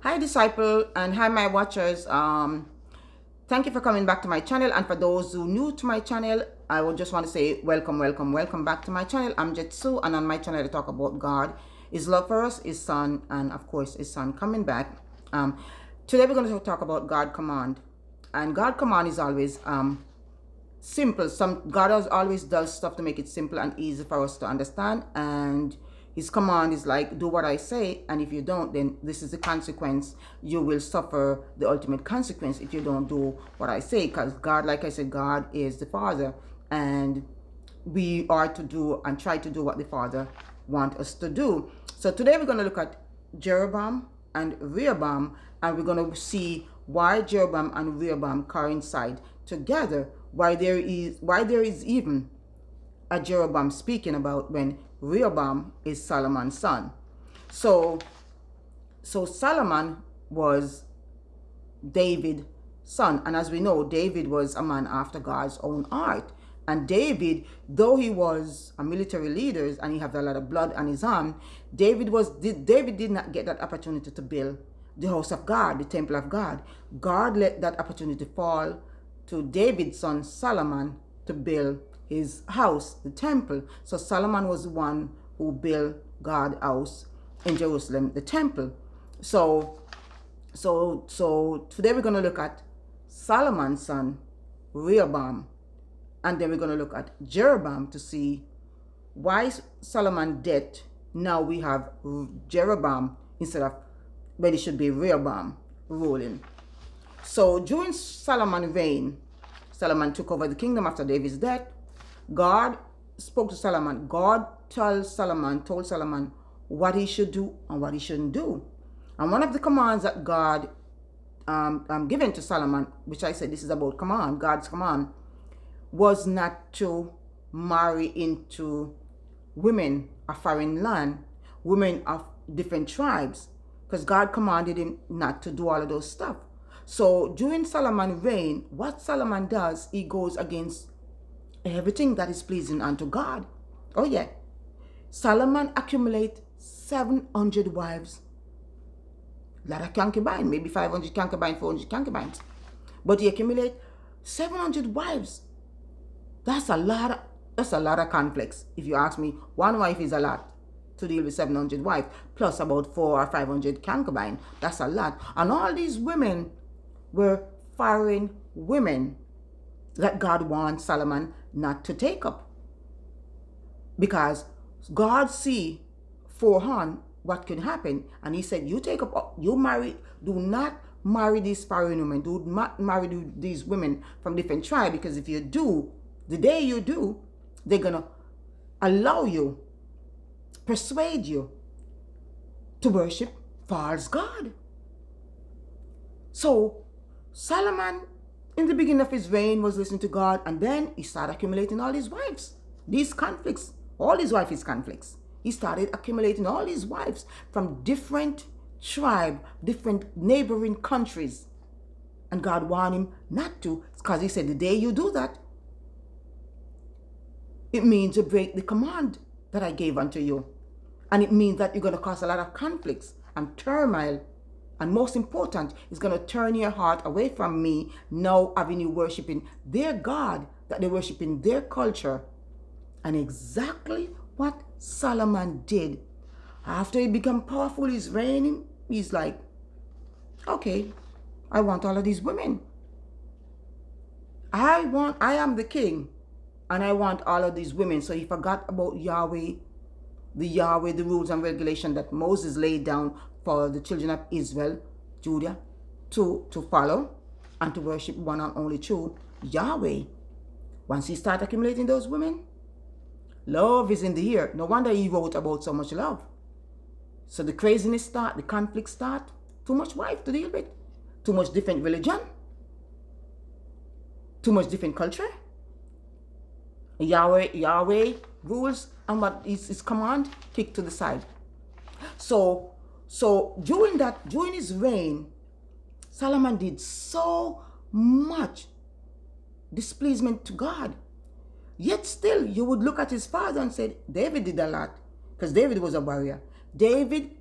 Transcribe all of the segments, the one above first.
Hi, disciple, and hi, my watchers. Thank you for coming back to my channel. And for those who new to my channel, I would just want to say welcome, welcome, welcome back to my channel. I'm Jetsu, and on my channel, I talk about God, His love for us, His Son, and of course, His Son coming back. Today, we're going to talk about God command, and God command is always simple. God always does stuff to make it simple and easy for us to understand, and his command is like, do what I say, and if you don't, then this is the consequence. You will suffer the ultimate consequence if you don't do what I say, because God, like I said, God is the Father, and we are to do and try to do what the Father wants us to do. So today we're going to look at Jeroboam and Rehoboam, and we're going to see why Jeroboam and Rehoboam coincide together, why there is even a Jeroboam speaking about when Rehoboam is Solomon's son. So Solomon was David's son, and as we know, David was a man after God's own heart. And David, though he was a military leader and he had a lot of blood on his arm, David did not get that opportunity to build the house of God, the temple of God. God let that opportunity fall to David's son Solomon to build his house, the temple. So Solomon was the one who built God's house in Jerusalem, the temple. So today we're going to look at Solomon's son Rehoboam, and then we're going to look at Jeroboam to see why Solomon dead. Now we have Jeroboam instead of when it should be Rehoboam ruling. So during Solomon's reign, Solomon took over the kingdom after David's death. God spoke to Solomon. God told Solomon what he should do and what he shouldn't do. And one of the commands that God given to Solomon, which I said this is about command, God's command, was not to marry into women of foreign land, women of different tribes, because God commanded him not to do all of those stuff. So during Solomon's reign, what Solomon does, he goes against everything that is pleasing unto God. Oh yeah. Solomon accumulate 700 wives. A lot of concubines, maybe 500 concubines, 400 concubines. But he accumulate 700 wives. That's a lot of conflicts. If you ask me, one wife is a lot to deal with 700 wives, plus about 400 or 500 concubines. That's a lot. And all these women were foreign women that God warned Solomon not to take up. Because God see forehand what could happen. And he said, you do not marry these foreign women. Do not marry these women from different tribes. Because if you do, the day you do, they're going to allow you, persuade you to worship false God. So Solomon, in the beginning of his reign, was listening to God, and then he started accumulating all his wives. These conflicts, all his wives' conflicts. He started accumulating all his wives from different tribes, different neighboring countries. And God warned him not to, because he said, the day you do that, it means you break the command that I gave unto you. And it means that you're going to cause a lot of conflicts and turmoil. And most important, it's going to turn your heart away from me, now having you worshiping their God, that they worship in their culture. And exactly what Solomon did. After he became powerful, he's reigning, he's like, okay, I want all of these women. I am the king, and I want all of these women. So he forgot about Yahweh, the rules and regulations that Moses laid down for the children of Israel, Judah, to follow and to worship one and only true Yahweh. Once he started accumulating those women, love is in the air. No wonder he wrote about so much love. So the craziness start, the conflict start. Too much wife to deal with. Too much different religion. Too much different culture. Yahweh rules, and what is his command, kick to the side. So during his reign, Solomon did so much displeasement to God. Yet still, you would look at his father and say, David did a lot, because David was a warrior. David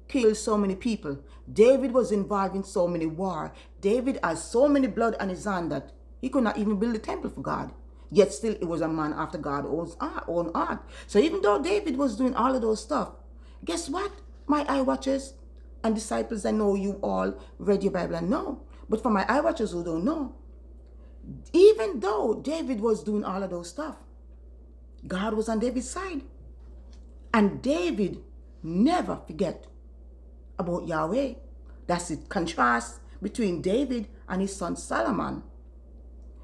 killed so many people. David was involved in so many war. David has so many blood on his hand that he could not even build a temple for God. Yet still it was a man after God's own heart. So even though David was doing all of those stuff, guess what? My eye watchers and disciples, I know you all read your Bible and know. But for my eye watchers who don't know, even though David was doing all of those stuff, God was on David's side. And David never forget about Yahweh. That's the contrast between David and his son Solomon.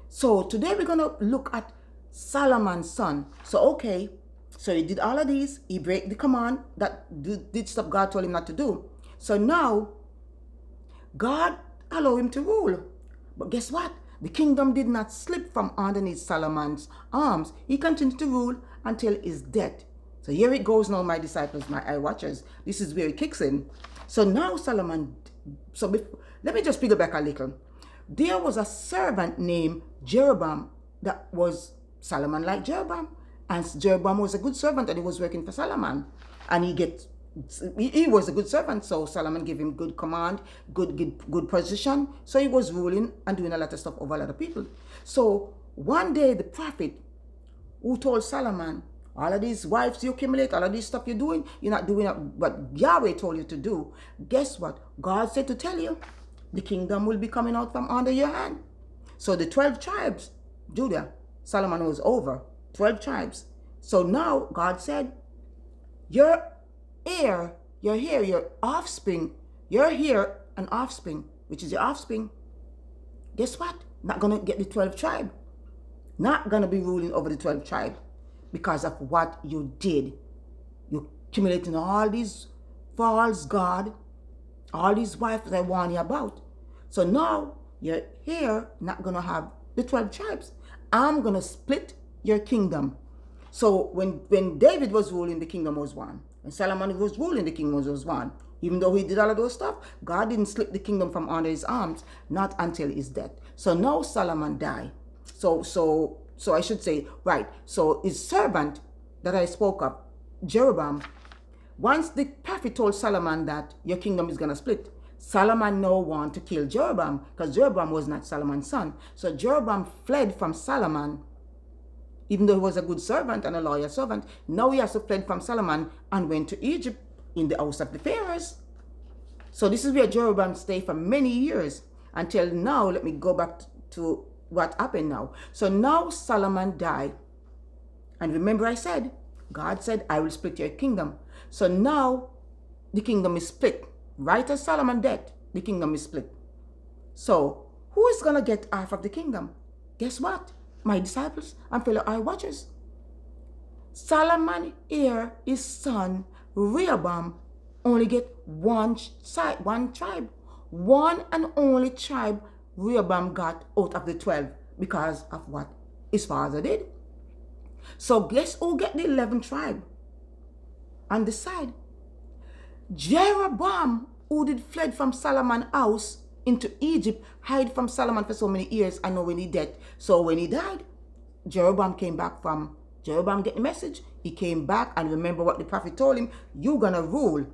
So today we're going to look at Solomon's son. So okay, so he did all of these. He break the command that did stuff God told him not to do. So now God allowed him to rule. But guess what? The kingdom did not slip from underneath Solomon's arms. He continued to rule until his death. So here it goes now, my disciples, my eye watchers. This is where it kicks in. So now Solomon, let me just pick it back a little. There was a servant named Jeroboam that was Solomon like Jeroboam. And Jeroboam was a good servant and he was working for Solomon. And he was a good servant, so Solomon gave him good command, good position. So he was ruling and doing a lot of stuff over a lot of people. So one day the prophet who told Solomon, all of these wives you accumulate, all of this stuff you're doing, you're not doing what Yahweh told you to do. Guess what? God said to tell you, the kingdom will be coming out from under your hand. So the 12 tribes, Judah, Solomon was over, 12 tribes. So now God said, your heir, your offspring, your heir and offspring, which is your offspring, guess what? Not going to get the 12 tribe. Not going to be ruling over the 12 tribe. Because of what you did. You accumulating all these false God, all these wives that I warn you about. So now you're here not going to have the 12 tribes. I'm going to split your kingdom. So when David was ruling, the kingdom was one. When Solomon was ruling, the kingdom was one. Even though he did all of those stuff, God didn't slip the kingdom from under his arms, not until his death. So now Solomon died. So I should say, right, so his servant that I spoke of, Jeroboam, once the prophet told Solomon that your kingdom is going to split, Solomon now wanted to kill Jeroboam because Jeroboam was not Solomon's son. So Jeroboam fled from Solomon, even though he was a good servant and a loyal servant. Now he also fled from Solomon and went to Egypt in the house of the pharaohs. So this is where Jeroboam stayed for many years until now. Let me go back to what happened now. So now Solomon died. And remember I said, God said, I will split your kingdom. So now the kingdom is split. Right as Solomon died, the kingdom is split. So who is going to get half of the kingdom? Guess what? My disciples and fellow eye watchers. Solomon heir, his son, Rehoboam, only get one tribe. One and only tribe Rehoboam got out of the 12 because of what his father did. So guess who get the 11 tribe on the side? Jeroboam, who did fled from Solomon's house into Egypt, hide from Solomon for so many years. I know when he died. So when he died, Jeroboam came back from, Jeroboam get the message. He came back and remember what the prophet told him, you're gonna rule.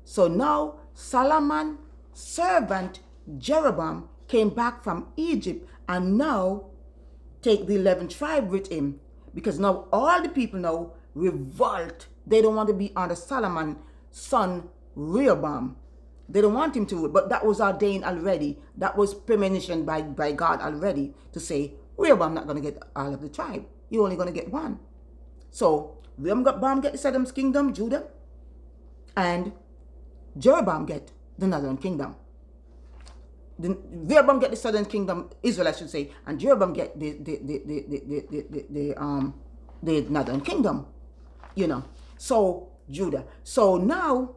So now Solomon's servant Jeroboam came back from Egypt and now take the 11 tribe with him, because now all the people now revolt. They don't want to be under Solomon's son Rehoboam. They don't want him to, but that was ordained already. That was premonition by God already to say Rehoboam not going to get all of the tribe. You're only going to get one. So Rehoboam get the southern kingdom, Judah, and Jeroboam get the northern kingdom. Rehoboam get the southern kingdom, Israel I should say, and Jeroboam get the northern kingdom, you know. So Judah. So now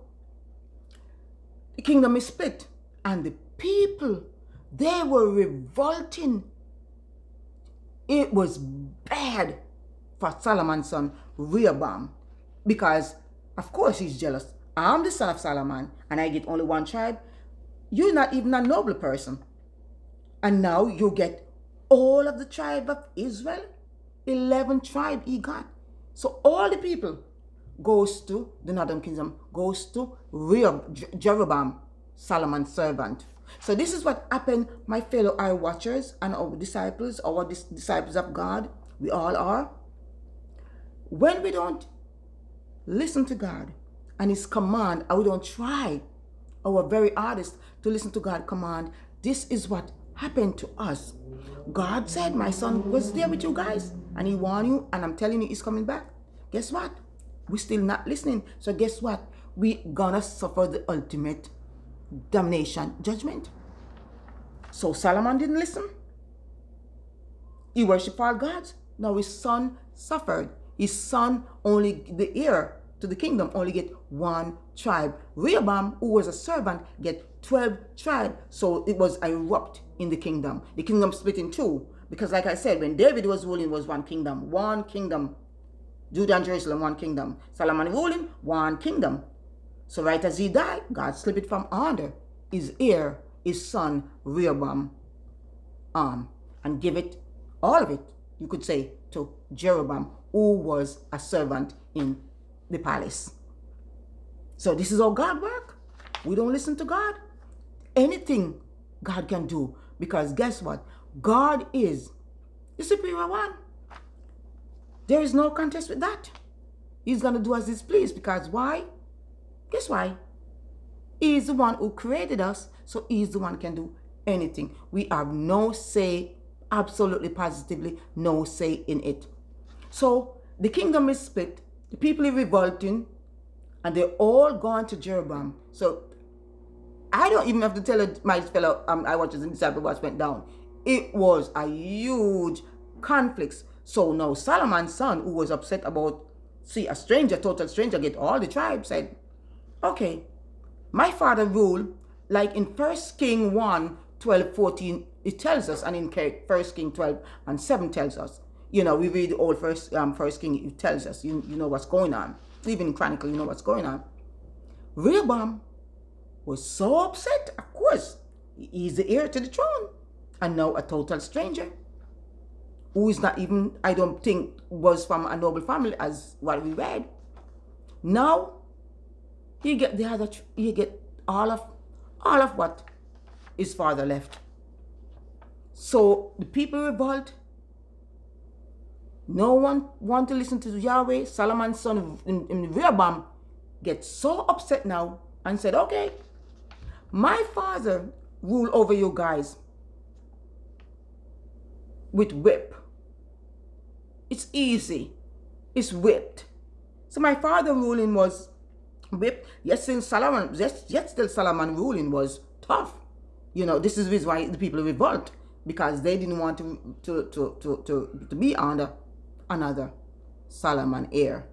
the kingdom is split, and the people, they were revolting. It was bad for Solomon's son Rehoboam, because of course he's jealous. I'm the son of Solomon and I get only one tribe. You're not even a noble person. And now you get all of the tribe of Israel. 11 tribe he got. So all the people goes to the northern kingdom, goes to Jeroboam, Solomon's servant. So this is what happened, my fellow eye watchers and our disciples, our disciples of God. We all are. When we don't listen to God and His command, and we don't try our very hardest to listen to God's command, this is what happened to us. God said, my son was there with you guys, and He warned you, and I'm telling you, He's coming back. Guess what? We're still not listening. So guess what? We're gonna suffer the ultimate damnation judgment. So Solomon didn't listen. He worshiped all gods. Now his son suffered. His son, only the heir to the kingdom, only get one tribe. Rehoboam, who was a servant, get 12 tribes. So it was erupt in the kingdom. The kingdom split in two. Because like I said, when David was ruling, it was one kingdom. One kingdom. Judah and Jerusalem, one kingdom. Solomon ruling, one kingdom. So right as he died, God slipped it from under his heir, his son Rehoboam, and give it, all of it, you could say, to Jeroboam, who was a servant in the palace. So this is how God works. We don't listen to God. Anything God can do, because guess what? God is the superior one. There is no contest with that. He's going to do as He's pleased, because why? Guess why? He is the one who created us, so He's the one who can do anything. We have no say, absolutely positively no say in it. So the kingdom is split, the people are revolting, and they're all gone to Jeroboam. So I don't even have to tell my fellow I watchers and disciples what went down. It was a huge conflict. So now Solomon's son, who was upset about, see, a stranger, total stranger, get all the tribes, said, okay, my father ruled, like in 1 King 1, 12, 14, it tells us, and in 1 King 12 and 7 tells us. You know, we read the old first King, it tells us, you know what's going on. Even in Chronicle, you know what's going on. Rehoboam was so upset, of course. He's the heir to the throne. And now a total stranger, who is not even, I don't think, was from a noble family as what we read. Now, he get all of what his father left. So the people revolt. No one want to listen to Yahweh. Solomon's son in Rehoboam gets so upset now and said, okay, my father rule over you guys with whip. It's easy. It's whipped. So my father ruling was whipped. Yet still Solomon ruling was tough. You know, this is why the people revolt, because they didn't want to be under another Solomon heir.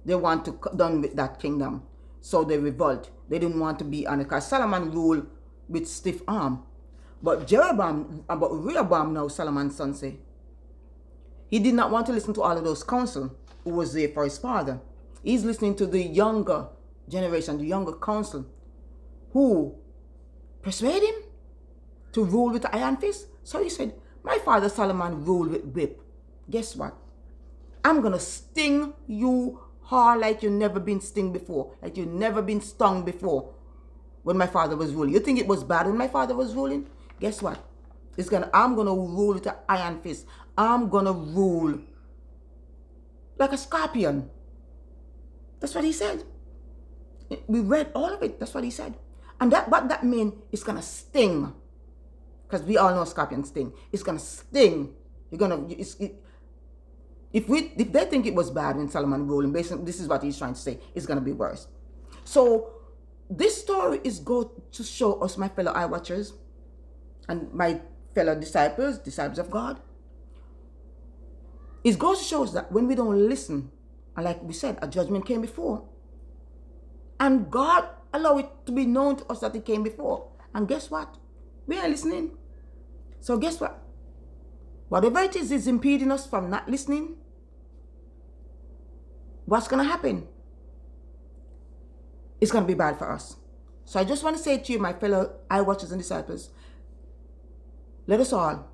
They want to done with that kingdom. So they revolt. They didn't want to be under, because Solomon ruled with stiff arm. But Rehoboam now, Solomon's son, say, he did not want to listen to all of those counsel who was there for his father. He's listening to the younger generation, the younger council, who persuade him to rule with the iron fist. So he said, my father Solomon ruled with whip. Guess what? I'm going to sting you hard like you've never been stung before, like you've never been stung before when my father was ruling. You think it was bad when my father was ruling? Guess what? I'm going to rule with an iron fist. I'm going to rule like a scorpion. That's what he said. We read all of it. That's what he said. And what that means, it's going to sting. Because we all know scorpion sting. It's going to sting. If they think it was bad when Solomon ruling, basically this is what he's trying to say, it's going to be worse. So this story is going to show us, my fellow eye watchers and my fellow disciples of God, it goes to show us that when we don't listen, and like we said, a judgment came before, and God allowed it to be known to us that it came before. And guess what? We are listening. So guess what? Whatever it is impeding us from not listening, what's going to happen? It's going to be bad for us. So I just want to say to you, my fellow eye watchers and disciples, let us all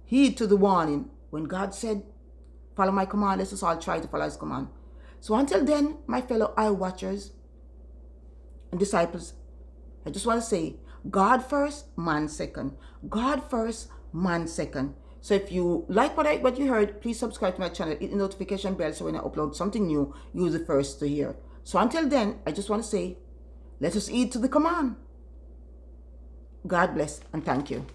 heed to the warning when God said, follow my command. Let us all try to follow His command. So until then, my fellow eye watchers and disciples, I just want to say, God first, man second. God first, man second. So if you like what you heard, please subscribe to my channel, hit the notification bell so when I upload something new, you're the first to hear. So until then, I just want to say, let us heed to the command. God bless and thank you.